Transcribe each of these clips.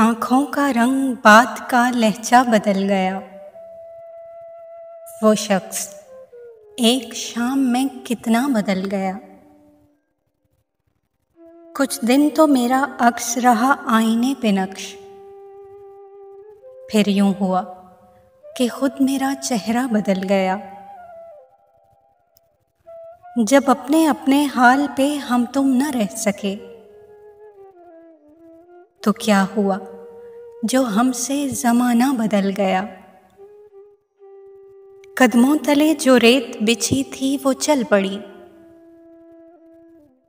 आँखों का रंग, बात का लहजा बदल गया। वो शख्स एक शाम में कितना बदल गया। कुछ दिन तो मेरा अक्स रहा आईने पे नक्श, फिर यूं हुआ कि खुद मेरा चेहरा बदल गया। जब अपने अपने हाल पे हम तुम न रह सके, तो क्या हुआ जो हमसे ज़माना बदल गया। कदमों तले जो रेत बिछी थी वो चल पड़ी,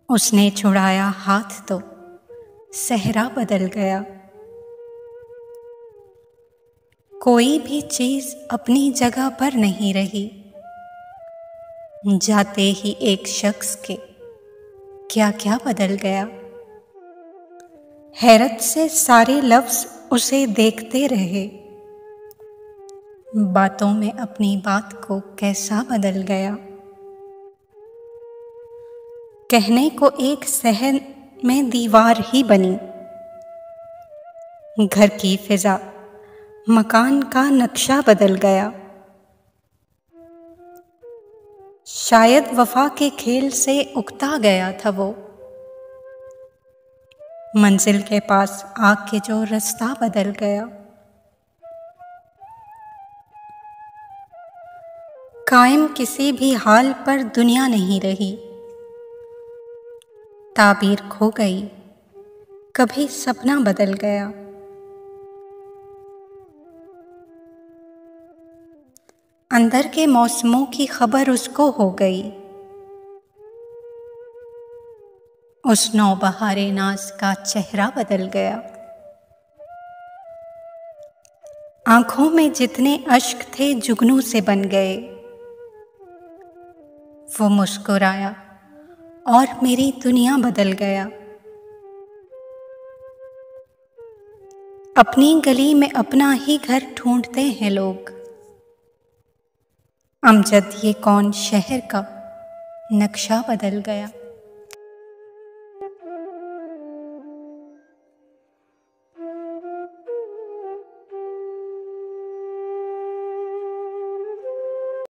उसने छुड़ाया हाथ तो सहरा बदल गया। कोई भी चीज़ अपनी जगह पर नहीं रही, जाते ही एक शख्स के क्या क्या बदल गया। हैरत से सारे लफ्ज़ उसे देखते रहे, बातों में अपनी बात को कैसा बदल गया। कहने को एक सहन में दीवार ही बनी, घर की फिजा मकान का नक्शा बदल गया। शायद वफा के खेल से उकता गया था वो, मंजिल के पास आके जो रास्ता बदल गया। कायम किसी भी हाल पर दुनिया नहीं रही, ताबीर खो गई, कभी सपना बदल गया। अंदर के मौसमों की खबर उसको हो गई, उस नौबहारे नाज का चेहरा बदल गया। आंखों में जितने अश्क थे जुगनू से बन गए, वो मुस्कुराया और मेरी दुनिया बदल गया। अपनी गली में अपना ही घर ढूंढते हैं लोग, अमजद ये कौन शहर का नक्शा बदल गया।